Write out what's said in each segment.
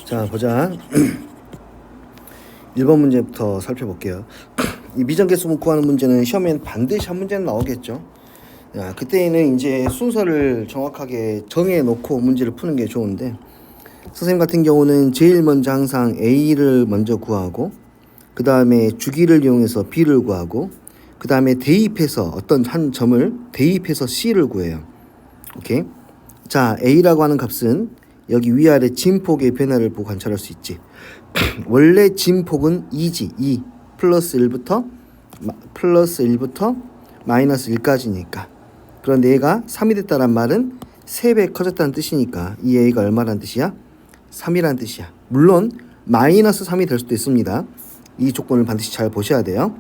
자, 보자. 1번 문제부터 살펴볼게요. 이 미정계수 구하는 문제는 시험엔 반드시 한 문제는 나오겠죠. 자, 그때는 이제 순서를 정확하게 정해놓고 문제를 푸는 게 좋은데, 선생님 같은 경우는 제일 먼저 항상 A를 먼저 구하고, 그 다음에 주기를 이용해서 B를 구하고, 그 다음에 대입해서 어떤 한 점을 대입해서 C를 구해요. 오케이? 자, A라고 하는 값은 여기 위아래 진폭의 변화를 보고 관찰할 수 있지. 원래 진폭은 2지. 2 플러스 1부터 마이너스 1까지니까. 그런데 얘가 3이 됐다란 말은 3배 커졌다는 뜻이니까 이 A가 얼마란 뜻이야? 3이란 뜻이야. 물론 마이너스 3이 될 수도 있습니다. 이 조건을 반드시 잘 보셔야 돼요.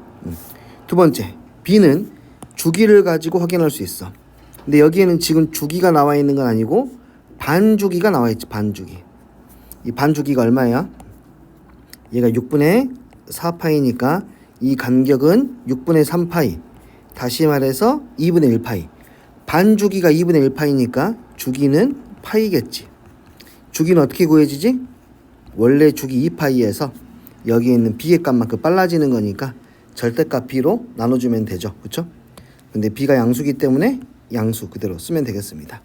두 번째, B는 주기를 가지고 확인할 수 있어. 근데 여기에는 지금 주기가 나와 있는 건 아니고 반주기가 나와 있지. 반주기. 이 반주기가 얼마야? 얘가 6분의 4파이니까 이 간격은 6분의 3파이. 다시 말해서 2분의 1파이. 반주기가 2분의 1파이니까 주기는 파이겠지. 주기는 어떻게 구해지지? 원래 주기 2파이에서 여기에 있는 b의 값만큼 빨라지는 거니까 절대값 b로 나눠주면 되죠. 그쵸? 근데 b가 양수기 때문에 양수 그대로 쓰면 되겠습니다.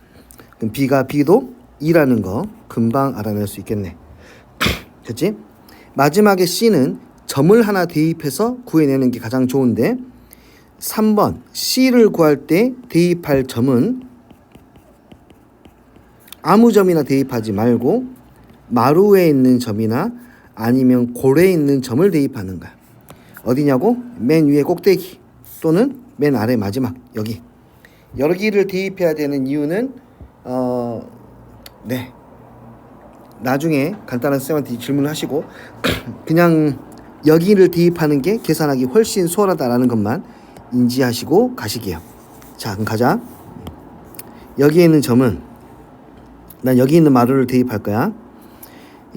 그럼 b가 b도 2라는 거 금방 알아낼 수 있겠네. 그치? 마지막에 c는 점을 하나 대입해서 구해내는 게 가장 좋은데 3번 c를 구할 때 대입할 점은 아무 점이나 대입하지 말고 마루에 있는 점이나 아니면 골에 있는 점을 대입하는 거야. 어디냐고? 맨 위에 꼭대기 또는 맨 아래 마지막 여기를 대입해야 되는 이유는 네, 나중에 간단한 쌤한테 질문을 하시고 그냥 여기를 대입하는 게 계산하기 훨씬 수월하다라는 것만 인지하시고 가시게요. 자, 그럼 가자. 여기에 있는 점은 난 여기 있는 마루를 대입할 거야.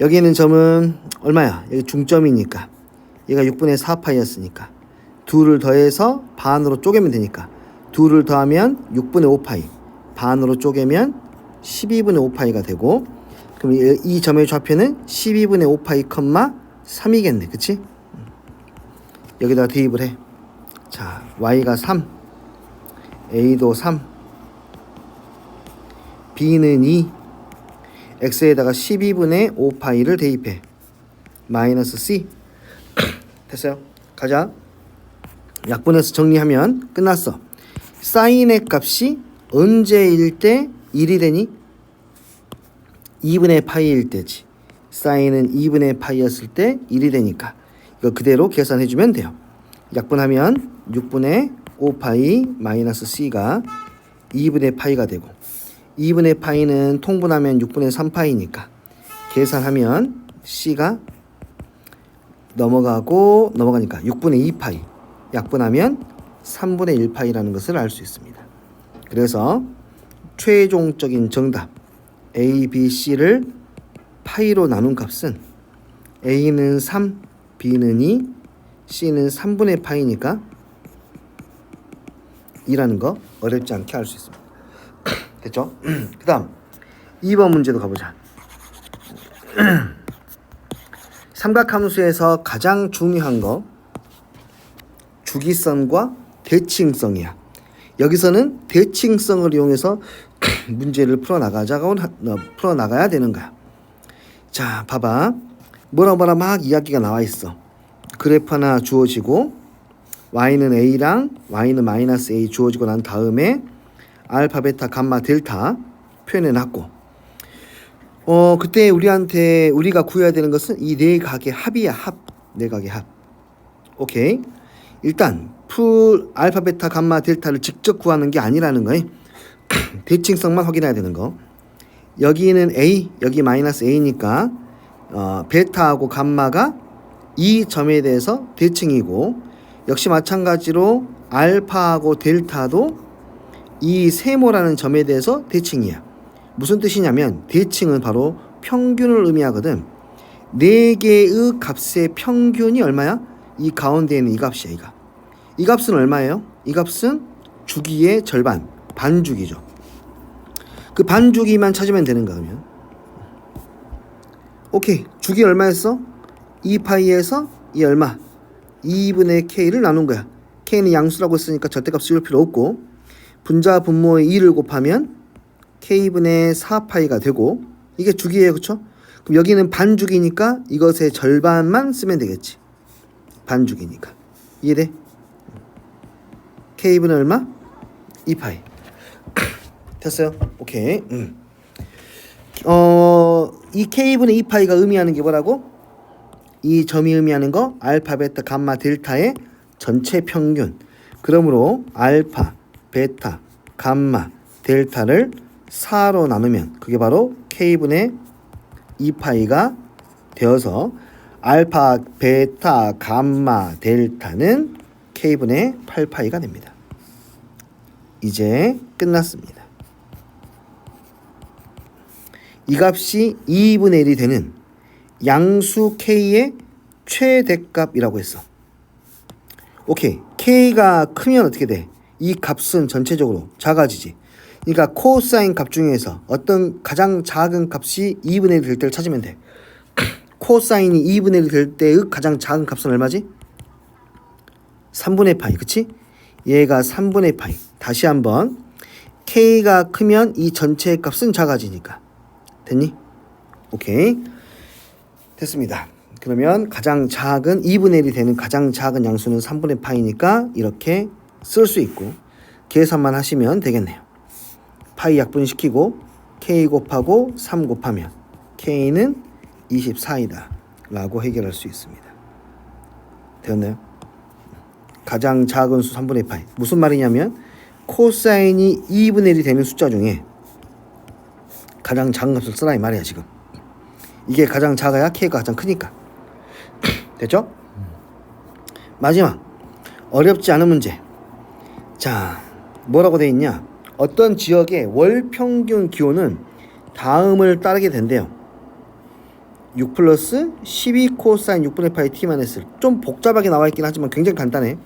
여기 있는 점은 얼마야? 여기 중점이니까 얘가 6분의 4파이였으니까 2를 더해서 반으로 쪼개면 되니까 2를 더하면 6분의 5파이 반으로 쪼개면 12분의 5파이가 되고 그럼 이 점의 좌표는 12분의 5파이 컴마 3이겠네. 그치? 여기다가 대입을 해. 자, y가 3 a도 3 b는 2 x에다가 12분의 5파이를 대입해. 마이너스 c. 됐어요? 가자. 약분해서 정리하면 끝났어. 사인의 값이 언제일 때 1이 되니? 2분의 파이일 때지. 사인은 2분의 파이였을 때 1이 되니까 이거 그대로 계산해주면 돼요. 약분하면 6분의 5파이 마이너스 c가 2분의 파이가 되고 2분의 파이는 통분하면 6분의 3파이니까 계산하면 c가 넘어가니까 6분의 2파이 약분하면 3분의 1파이라는 것을 알 수 있습니다. 그래서 최종적인 정답 A, B, C를 파이로 나눈 값은 A는 3, B는 2, C는 3분의 파이니까 2라는 거 어렵지 않게 알 수 있습니다. 됐죠? 그 다음 2번 문제도 가보자. 삼각함수에서 가장 중요한 거 주기성과 대칭성이야. 여기서는 대칭성을 이용해서 문제를 풀어나가야 되는 거야. 자, 봐봐. 뭐라 막 이야기가 나와 있어. 그래프 하나 주어지고 y는 a랑 y는 마이너스 a 주어지고 난 다음에 알파, 베타, 감마, 델타 표현해놨고 그때 우리가 구해야 되는 것은 이 네 각의 합이야. 네 각의 합. 오케이. 일단 알파, 베타, 감마, 델타를 직접 구하는 게 아니라는 거예요. 대칭성만 확인해야 되는 거. 여기는 a, 여기 마이너스 a니까 베타하고 감마가 이 점에 대해서 대칭이고 역시 마찬가지로 알파하고 델타도 이 세모라는 점에 대해서 대칭이야. 무슨 뜻이냐면 대칭은 바로 평균을 의미하거든. 4개의 값의 평균이 얼마야? 이 가운데 있는 이 값이야. 이 값은 얼마예요? 이 값은 주기의 절반, 반주기죠. 그 반주기만 찾으면 되는 거면 오케이. 주기 얼마였어? 2파이에서 이 얼마? 2분의 k를 나눈 거야. k는 양수라고 했으니까 절대값 씌울 필요 없고 분자 분모의 2를 곱하면 k분의 4파이가 되고 이게 주기예요. 그쵸? 그럼 여기는 반주기니까 이것의 절반만 쓰면 되겠지. 반주기니까. 이해돼? k분의 얼마? 2파이. 됐어요? 오케이. 이 k분의 2파이가 의미하는 게 뭐라고? 이 점이 의미하는 거 알파, 베타, 감마, 델타의 전체 평균. 그러므로 알파, 베타, 감마, 델타를 4로 나누면 그게 바로 k분의 2파이가 되어서 알파, 베타, 감마, 델타는 k분의 8파이가 됩니다. 이제 끝났습니다. 이 값이 2분의 1이 되는 양수 k의 최대값이라고 했어. 오케이. k가 크면 어떻게 돼? 이 값은 전체적으로 작아지지. 그러니까 코사인 값 중에서 어떤 가장 작은 값이 2분의 1 될 때를 찾으면 돼. 코사인이 2분의 1 될 때의 가장 작은 값은 얼마지? 3분의 파이. 그치? 얘가 3분의 파이. 다시 한번 k가 크면 이 전체의 값은 작아지니까. 됐니? 오케이. 됐습니다. 그러면 가장 작은 2분의 1이 되는 가장 작은 양수는 3분의 파이니까 이렇게 쓸 수 있고 계산만 하시면 되겠네요. 파이 약분시키고 k 곱하고 3 곱하면 k는 24이다 라고 해결할 수 있습니다. 되었나요? 가장 작은 수 3분의 파이. 무슨 말이냐면 코사인이 2분의 1이 되는 숫자 중에 가장 작은 값을 쓰라 이 말이야 지금. 이게 가장 작아야 k가 가장 크니까. 됐죠? 마지막 어렵지 않은 문제. 자, 뭐라고 돼 있냐? 어떤 지역의 월 평균 기온은 다음을 따르게 된대요. 6 플러스 12 코사인 6분의 파이 t-1. 좀 복잡하게 나와 있긴 하지만 굉장히 간단해.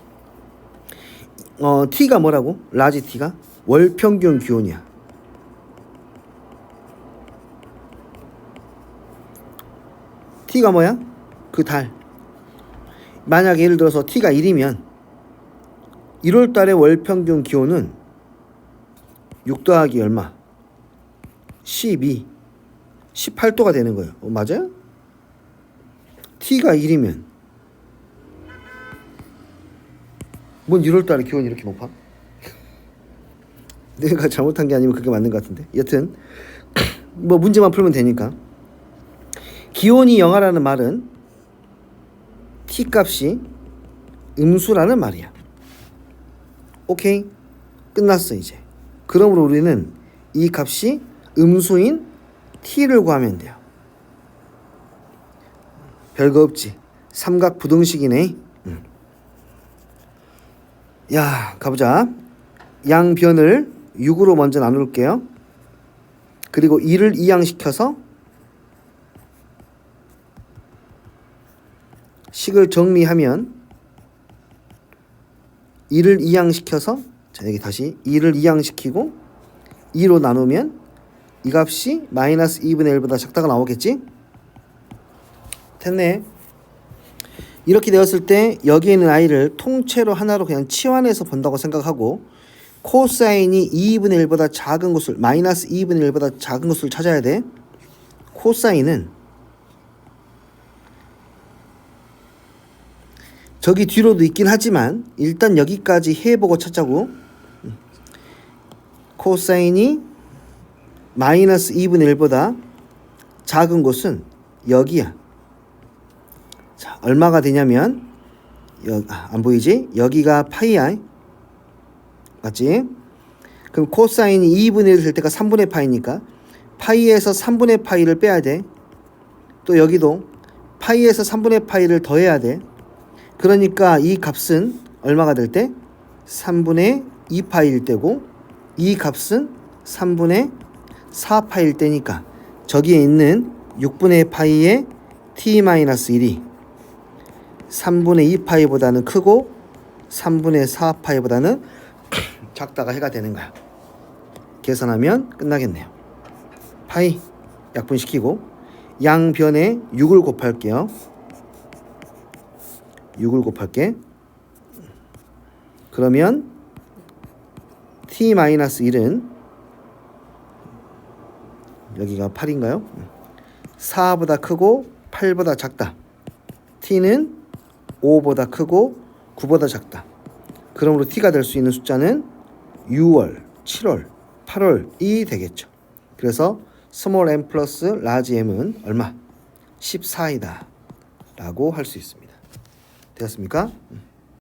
t가 뭐라고? 라지 t가 월 평균 기온이야. t가 뭐야? 그 달. 만약에 예를 들어서 t가 1이면 1월 달의 월 평균 기온은 6 더하기 얼마? 12. 18도가 되는 거예요. 맞아요? t가 1이면 뭔 1월 달에 기온이 이렇게 높아? 내가 잘못한 게 아니면 그게 맞는 것 같은데. 여튼 뭐 문제만 풀면 되니까. 기온이 영하라는 말은 t값이 음수라는 말이야. 오케이? 끝났어 이제. 그러므로 우리는 이 값이 음수인 t를 구하면 돼요. 별거 없지. 삼각 부등식이네. 야, 가보자. 양변을 6으로 먼저 나눌게요. 그리고 2를 이항시켜서 식을 정리하면 2를 이항시켜서 자 여기 다시 2를 이항시키고 2로 나누면 이 값이 마이너스 2분의 1보다 작다가 나오겠지? 됐네. 이렇게 되었을 때 여기에 있는 i를 통째로 하나로 그냥 치환해서 본다고 생각하고 코사인이 2분의 1보다 작은 것을 마이너스 2분의 1보다 작은 것을 찾아야 돼. 코사인은 저기 뒤로도 있긴 하지만 일단 여기까지 해보고 찾자고. 코사인이 마이너스 2분의 1보다 작은 곳은 여기야. 자, 얼마가 되냐면 안 보이지? 여기가 파이야. 맞지? 그럼 코사인이 2분의 1 될 때가 3분의 파이니까 파이에서 3분의 파이를 빼야 돼. 또 여기도 파이에서 3분의 파이를 더해야 돼. 그러니까 이 값은 얼마가 될 때? 3분의 2파이일 때고 이 값은 3분의 4파이일 때니까 저기에 있는 6분의 파이의 t-1이 3분의 2파이보다는 크고 3분의 4파이보다는 작다가 해가 되는 거야. 계산하면 끝나겠네요. 파이 약분시키고 양변에 6을 곱할게요. 6을 곱할게. 그러면 t-1은 여기가 8인가요? 4보다 크고 8보다 작다. t는 5보다 크고 9보다 작다. 그러므로 t가 될 수 있는 숫자는 6월, 7월, 8월이 되겠죠. 그래서 스몰 m 플러스 라지 m은 얼마? 14이다 라고 할 수 있습니다. 되었습니까?